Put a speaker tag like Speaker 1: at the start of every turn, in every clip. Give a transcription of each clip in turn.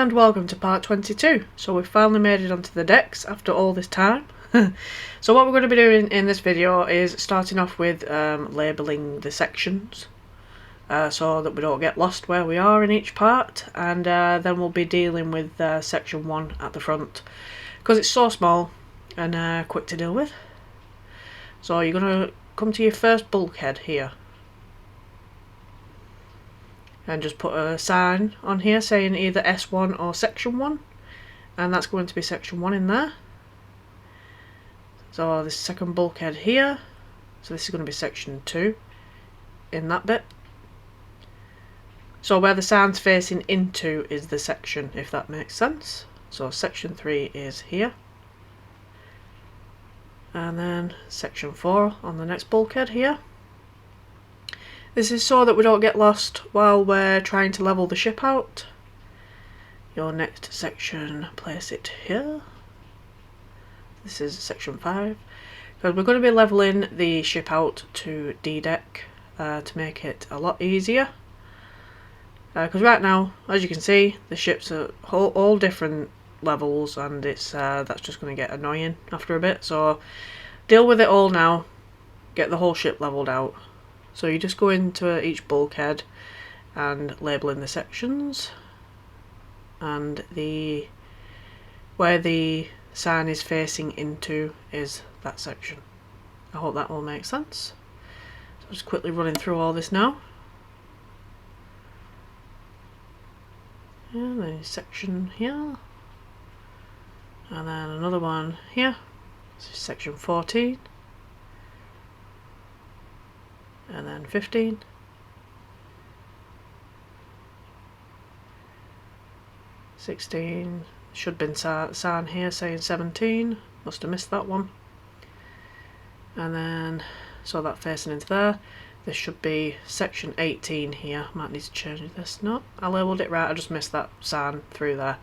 Speaker 1: and welcome to part 22. So we've finally made it onto the decks after all this time. So what we're going to be doing in this video is starting off with labelling the sections so that we don't get lost where we are in each part, and then we'll be dealing with section 1 at the front because it's so small and quick to deal with. So you're going to come to your first bulkhead here and just put a sign on here saying either S1 or section 1, and that's going to be section 1 in there. So this second bulkhead here, so this is going to be section 2 in that bit. So where the sign's facing into is the section, if that makes sense. So section 3 is here, and then section 4 on the next bulkhead here. This is so that we don't get lost while we're trying to level the ship out. Your next section, place it here. This is section 5, because we're going to be levelling the ship out to D deck to make it a lot easier. Because right now, as you can see, the ships are all different levels, and it's that's just going to get annoying after a bit. So deal with it all now, get the whole ship leveled out. So you just go into each bulkhead and label in the sections, and where the sign is facing into is that section. I hope that all makes sense. So just quickly running through all this now. And then section here, and then another one here. This is section 14. And then 15. 16. Should have been sign here saying 17. Must have missed that one. And then, so that facing into there. This should be section 18 here. Might need to change this. No, I labelled it right. I just missed that sign through there.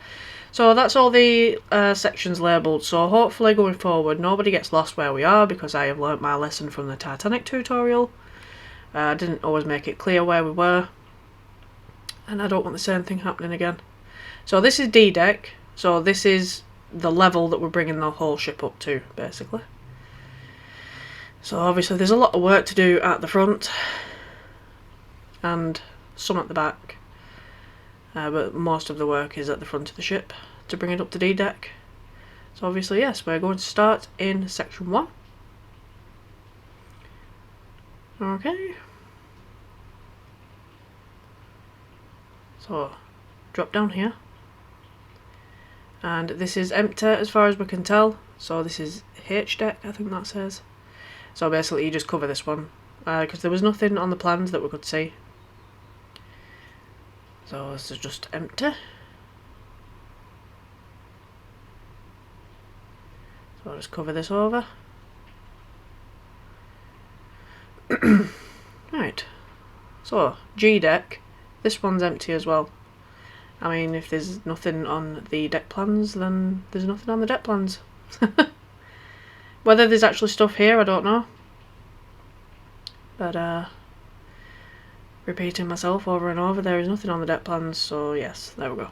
Speaker 1: So that's all the sections labelled. So hopefully going forward nobody gets lost where we are, because I have learnt my lesson from the Titanic tutorial. I didn't always make it clear where we were, and I don't want the same thing happening again. So this is D deck, so this is the level that we're bringing the whole ship up to, basically. So obviously there's a lot of work to do at the front, and some at the back, but most of the work is at the front of the ship to bring it up to D deck. So obviously yes, we're going to start in section 1. Okay, so drop down here, and this is empty as far as we can tell, so this is H deck, I think that says. So basically you just cover this one, because there was nothing on the plans that we could see, so this is just empty. So I'll just cover this over. Right, so G deck, this one's empty as well. I mean, if there's nothing on the deck plans, then there's nothing on the deck plans. Whether there's actually stuff here, I don't know. But repeating myself over and over, there is nothing on the deck plans, so yes, there we go.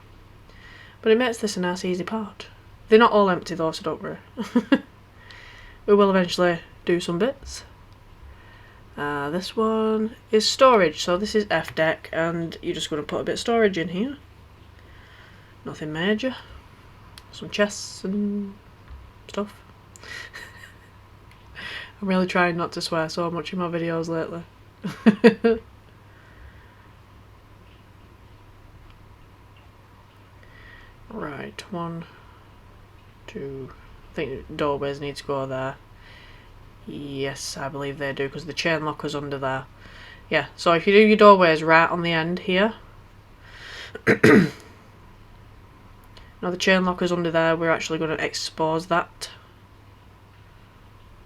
Speaker 1: But it makes this a nice easy part. They're not all empty though, so don't worry. We will eventually do some bits. This one is storage, so this is F deck, and you're just going to put a bit of storage in here. Nothing major. Some chests and stuff. I'm really trying not to swear so much in my videos lately. Right, 1, 2. I think doorways need to go there. Yes, I believe they do, because the chain locker's under there. Yeah, so if you do your doorways right on the end here. Now the chain locker's under there, we're actually going to expose that.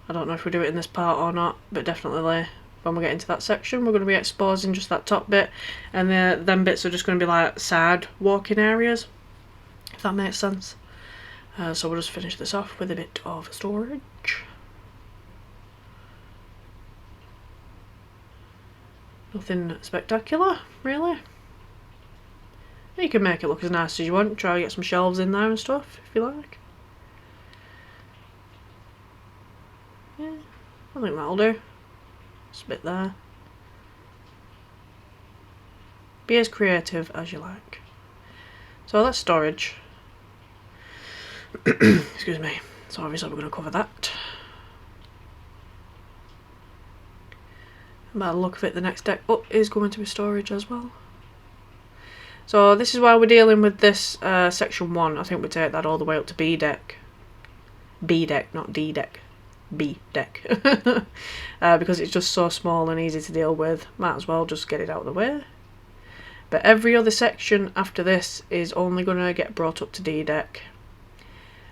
Speaker 1: I don't know if we do it in this part or not, but definitely when we get into that section we're going to be exposing just that top bit, and them bits are just going to be like side walking areas, if that makes sense. So we'll just finish this off with a bit of storage. Nothing spectacular, really. You can make it look as nice as you want. Try to get some shelves in there and stuff, if you like. Yeah, I think that'll do. Just a bit there. Be as creative as you like. So that's storage. Excuse me. So obviously we're going to cover that. And by the look of it, the next deck up is going to be storage as well. So this is why we're dealing with this section 1. I think we take that all the way up to B deck. B deck, not D deck. B deck. Because it's just so small and easy to deal with. Might as well just get it out of the way. But every other section after this is only going to get brought up to D deck.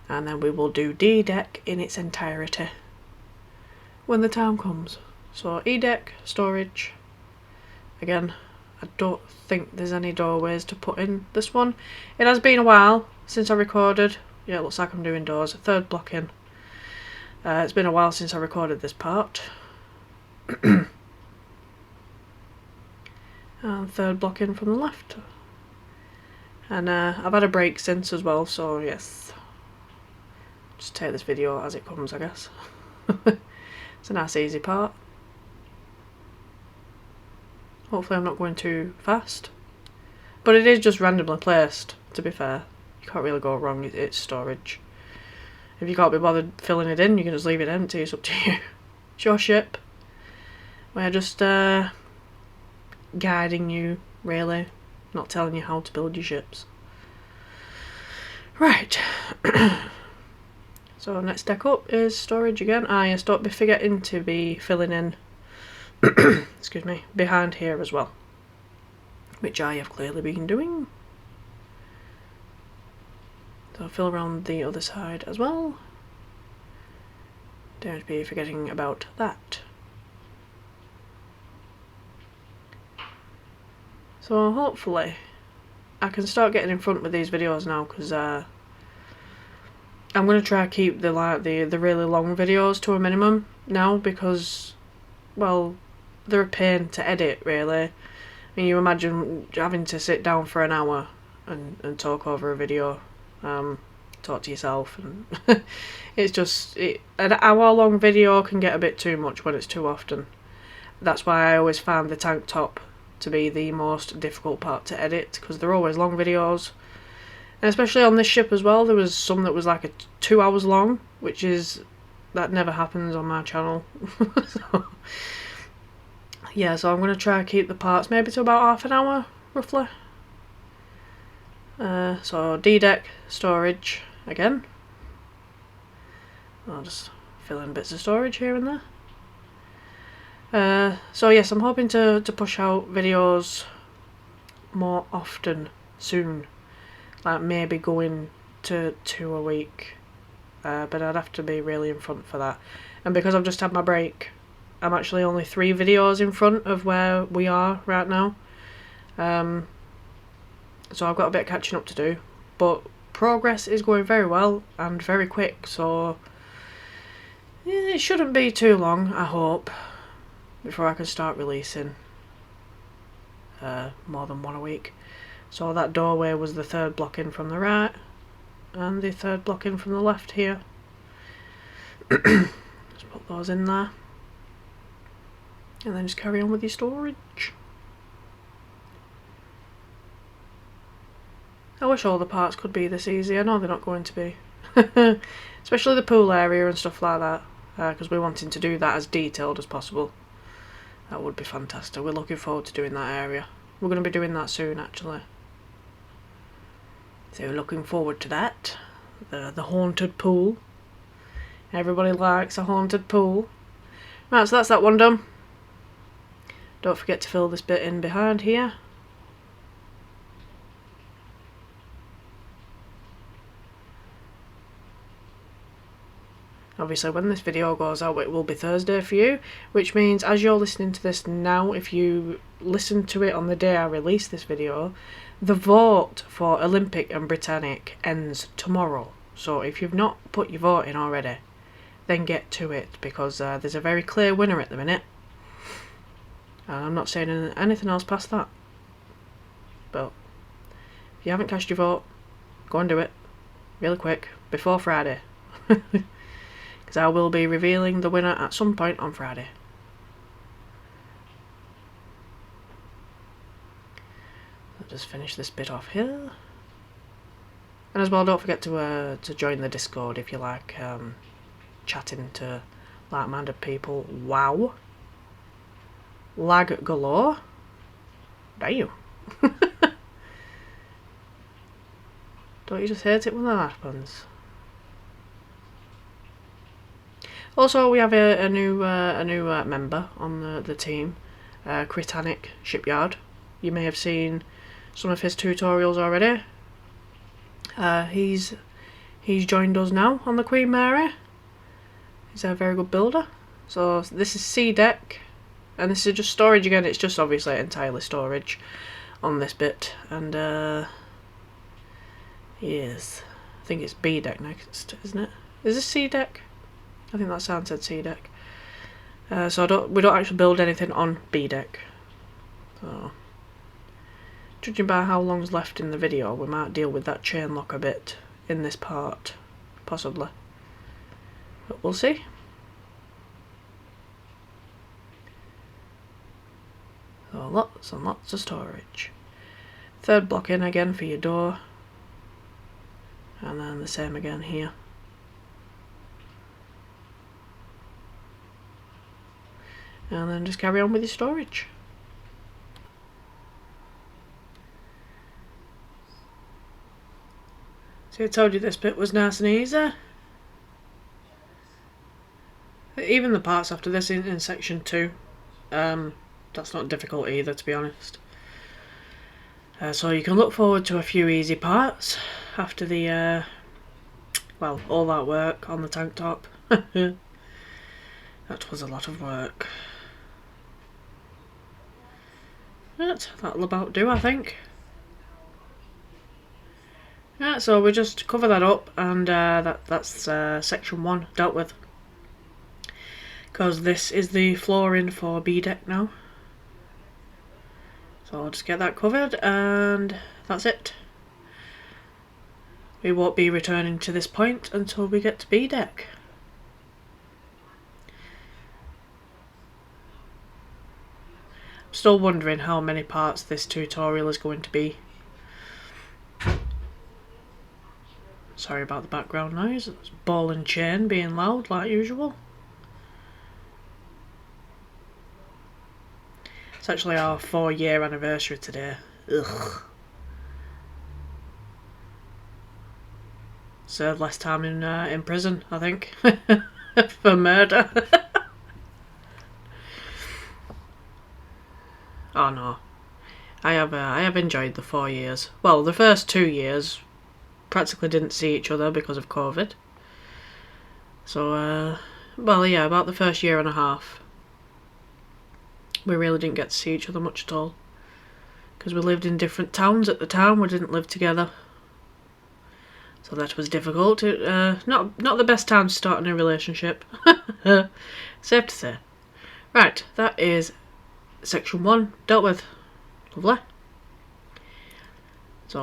Speaker 1: And then we will do D deck in its entirety when the time comes. So E deck, storage. Again, I don't think there's any doorways to put in this one. It has been a while since I recorded. Yeah, it looks like I'm doing doors. Third block in. It's been a while since I recorded this part. And third block in from the left. And I've had a break since as well, so yes. Just take this video as it comes, I guess. It's a nice easy part. Hopefully I'm not going too fast. But it is just randomly placed, to be fair. You can't really go wrong, it's storage. If you can't be bothered filling it in, you can just leave it empty, it's up to you. It's your ship. We're just guiding you, really. Not telling you how to build your ships. Right. So next deck up is storage again. Yes, don't be forgetting to be filling in excuse me, behind here as well, which I have clearly been doing. So I'll fill around the other side as well. Don't be forgetting about that. So hopefully I can start getting in front with these videos now, because I'm going to try to keep the really long videos to a minimum now, because, well, they're a pain to edit, really. I mean, you imagine having to sit down for an hour and talk over a video, talk to yourself, and it's just, an hour-long video can get a bit too much when it's too often. That's why I always found the tank top to be the most difficult part to edit, because they're always long videos. And especially on this ship as well, there was some that was like 2 hours long, which is, that never happens on my channel. So, yeah, so I'm going to try to keep the parts maybe to about half an hour, roughly. So D deck, storage, again. I'll just fill in bits of storage here and there. So yes, I'm hoping to push out videos more often soon. Like maybe going to 2 a week. But I'd have to be really in front for that. And because I've just had my break, I'm actually only 3 videos in front of where we are right now. So I've got a bit of catching up to do. But progress is going very well and very quick, so yeah, it shouldn't be too long, I hope, before I can start releasing more than 1 a week. So that doorway was the 3rd block in from the right, and the 3rd block in from the left here. Just put those in there. And then just carry on with your storage. I wish all the parts could be this easy. I know they're not going to be. Especially the pool area and stuff like that. Because we're wanting to do that as detailed as possible. That would be fantastic. We're looking forward to doing that area. We're going to be doing that soon, actually. So we're looking forward to that. The haunted pool. Everybody likes a haunted pool. Right, so that's that one done. Don't forget to fill this bit in behind here. Obviously when this video goes out it will be Thursday for you, which means as you're listening to this now, if you listen to it on the day I release this video, the vote for Olympic and Britannic ends tomorrow. So if you've not put your vote in already, then get to it, because there's a very clear winner at the minute. I'm not saying anything else past that. But If you haven't cast your vote, go and do it. Really quick. Before Friday. Because I will be revealing the winner at some point on Friday. I'll just finish this bit off here. And as well, don't forget to join the Discord if you like chatting to like-minded people. Wow. Lag galore. Damn. Don't you just hate it when that happens? Also, we have a new member on the team, Critanic Shipyard. You may have seen some of his tutorials already. He's joined us now on the Queen Mary. He's a very good builder. So this is C deck, and this is just storage again. It's just obviously entirely storage on this bit, and yes, I think it's B deck next, isn't it? Is this C deck? I think that sound said C deck. So we don't actually build anything on B deck. So, judging by how long's left in the video, we might deal with that chain lock a bit in this part, possibly. But we'll see. So lots and lots of storage. Third block in again for your door. And then the same again here. And then just carry on with your storage. See, I told you this bit was nice and easy. Even the parts after this in section 2, that's not difficult either, to be honest. So you can look forward to a few easy parts after the, well, all that work on the tank top. That was a lot of work. Right, that'll about do, I think. Yeah, so we just cover that up, and that's section 1 dealt with. Because this is the flooring for B deck now. So I'll just get that covered, and that's it. We won't be returning to this point until we get to B deck. I'm still wondering how many parts this tutorial is going to be. Sorry about the background noise, it's ball and chain being loud like usual. It's actually our 4-year anniversary today. Ugh. Served less time in prison, I think, for murder. Oh no, I have enjoyed the 4 years. Well, the first 2 years practically didn't see each other because of COVID. So, well, yeah, about the first year and a half, we really didn't get to see each other much at all. Because we lived in different towns at the time, we didn't live together. So that was difficult. Not the best time to start a new relationship. Safe to say. Right, that is section 1 dealt with. Lovely. So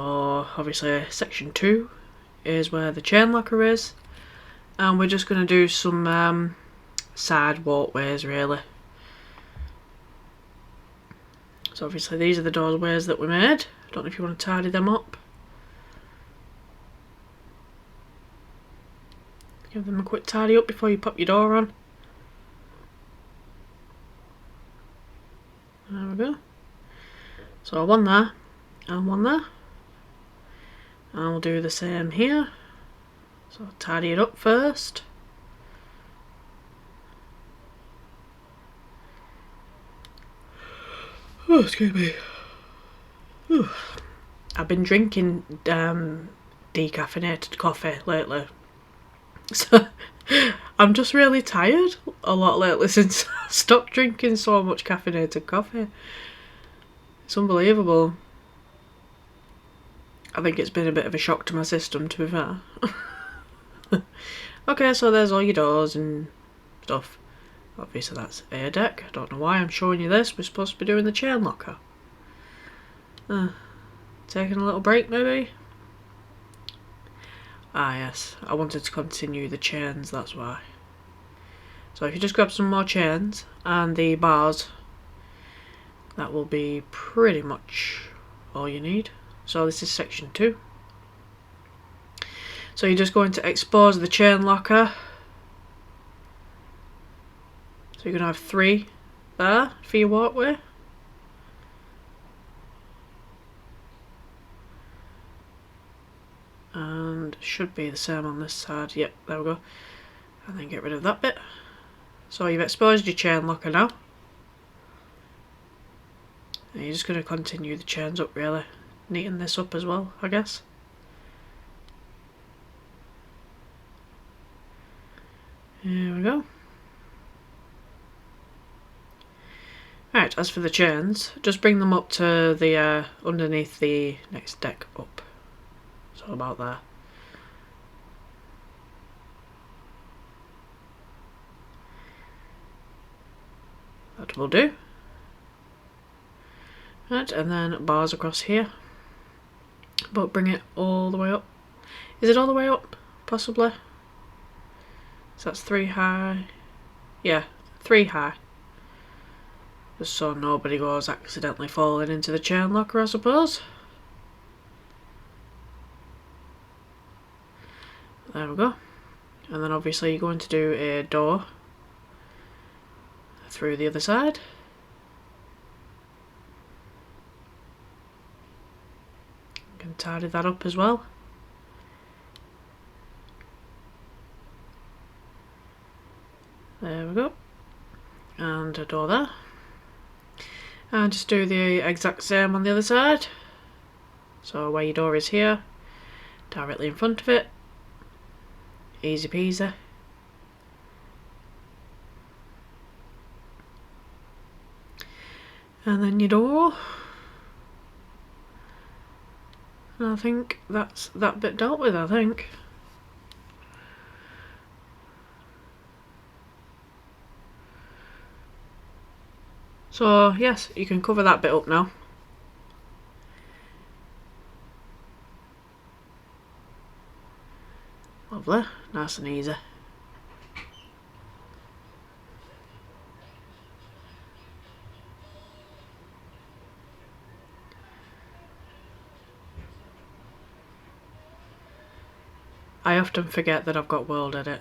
Speaker 1: obviously section 2 is where the chain locker is, and we're just going to do some side walkways really. So obviously these are the doorways that we made. I don't know if you want to tidy them up. Give them a quick tidy up before you pop your door on. There we go. So one there and one there. And we'll do the same here. So tidy it up first. Oh, excuse me. Ooh. I've been drinking decaffeinated coffee lately. So I'm just really tired a lot lately since I stopped drinking so much caffeinated coffee. It's unbelievable. I think it's been a bit of a shock to my system, to be fair. Okay, so there's all your doors and stuff. Obviously that's A deck. I don't know why I'm showing you this. We're supposed to be doing the chain locker. Taking a little break maybe? Ah yes, I wanted to continue the chains, that's why. So if you just grab some more chains and the bars, that will be pretty much all you need. So this is section 2. So you're just going to expose the chain locker. So you're going to have 3 there for your walkway. And should be the same on this side. Yep, there we go. And then get rid of that bit. So you've exposed your chain locker now. And you're just going to continue the chains up really. Neaten this up as well, I guess. Here we go. Right, as for the chains, just bring them up to the underneath the next deck up. So about there. That will do. Right, and then bars across here. But bring it all the way up. Is it all the way up? Possibly. So that's 3 high. Yeah, 3 high. Just so nobody goes accidentally falling into the chain locker, I suppose. There we go. And then obviously you're going to do a door through the other side. You can tidy that up as well. There we go. And a door there. And just do the exact same on the other side. So where your door is here, directly in front of it. Easy peasy. And then your door. And I think that's that bit dealt with, I think. So yes, you can cover that bit up now. Lovely, nice and easy. I often forget that I've got World Edit.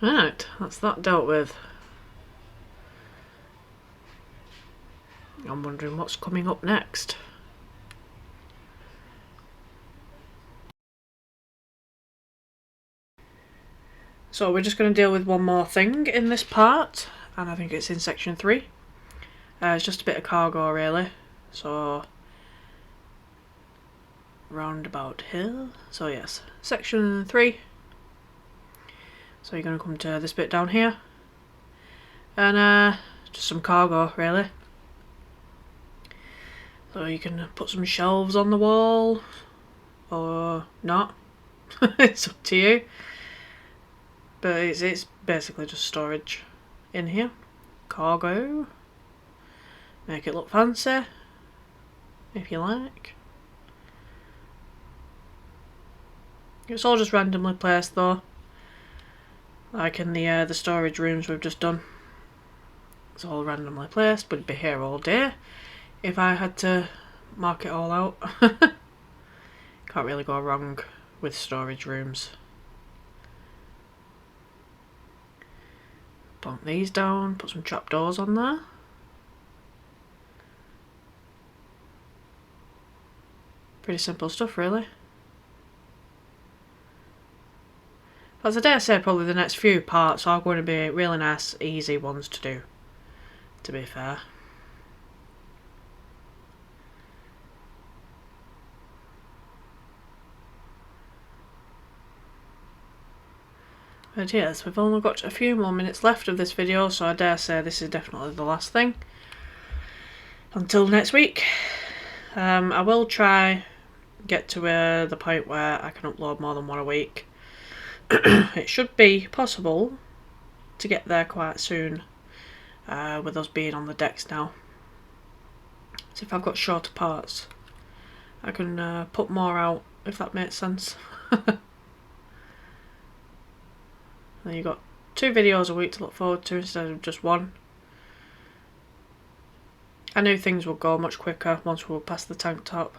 Speaker 1: Right, that's that dealt with. I'm wondering what's coming up next. So we're just going to deal with one more thing in this part, and I think it's in section 3. It's just a bit of cargo really, so roundabout here. So yes, section 3. So you're going to come to this bit down here, and just some cargo really. So you can put some shelves on the wall, or not. It's up to you. But it's basically just storage in here. Cargo. Make it look fancy, if you like. It's all just randomly placed though. Like in the storage rooms we've just done. It's all randomly placed, but it'd be here all day if I had to mark it all out. Can't really go wrong with storage rooms. Plonk these down, put some trapdoors on there. Pretty simple stuff really. As I dare say, probably the next few parts are going to be really nice, easy ones to do, to be fair. But yes, we've only got a few more minutes left of this video, so I dare say this is definitely the last thing. Until next week. I will try get to the point where I can upload more than one a week. It should be possible to get there quite soon, with us being on the decks now. So if I've got shorter parts, I can put more out, if that makes sense. Then you've got 2 videos a week to look forward to instead of just one. I knew things would go much quicker once we were past the tank top.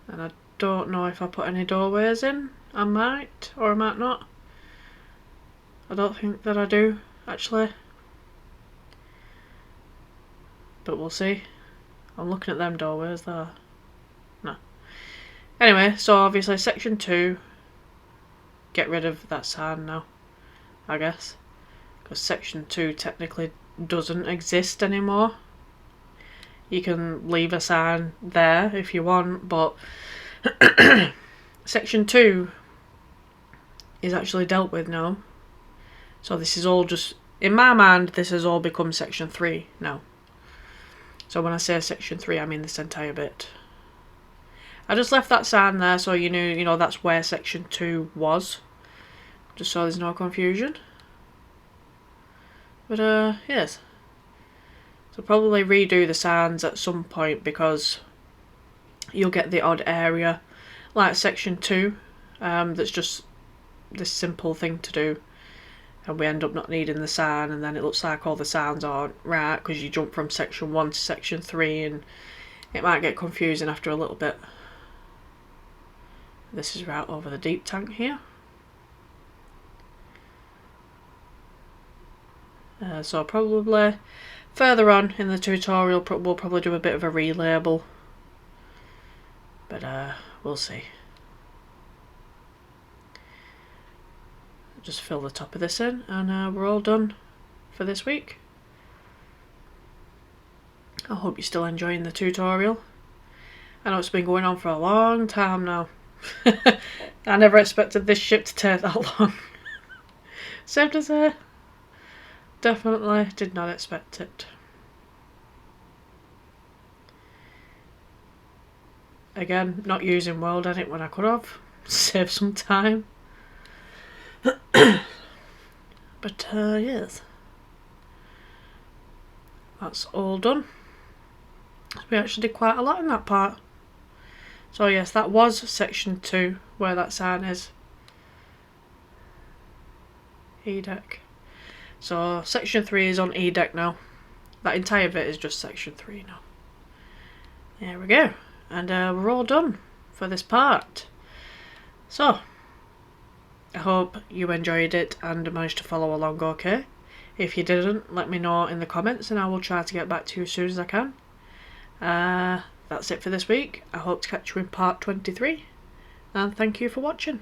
Speaker 1: And I don't know if I put any doorways in. I might, or I might not. I don't think that I do, actually. But we'll see. I'm looking at them doorways there. No. Anyway, so obviously section 2, get rid of that sign now, I guess. Because section 2 technically doesn't exist anymore. You can leave a sign there if you want, but section 2 is actually dealt with now. So this is all just, in my mind, this has all become section 3 now. So when I say section 3, I mean this entire bit. I just left that sign there so you knew, you know, that's where section 2 was. Just so there's no confusion. But yes. So probably redo the signs at some point because you'll get the odd area like section 2 that's just this simple thing to do, and we end up not needing the sign, and then it looks like all the signs aren't right because you jump from section 1 to section 3 and it might get confusing after a little bit. This is right over the deep tank here. So probably further on in the tutorial we'll probably do a bit of a relabel, but we'll see. Just fill the top of this in and we're all done for this week. I hope you're still enjoying the tutorial. I know it's been going on for a long time now. I never expected this ship to take that long. Safe to say, definitely did not expect it. Again, not using World Edit when I could have. Save some time. But yes, that's all done. We actually did quite a lot in that part. So yes, that was section 2 where that sign is. E-deck. So section 3 is on E-deck now. That entire bit is just section 3 now. There we go. And we're all done for this part. So I hope you enjoyed it and managed to follow along okay. If you didn't, let me know in the comments and I will try to get back to you as soon as I can. That's it for this week. I hope to catch you in part 23 and thank you for watching.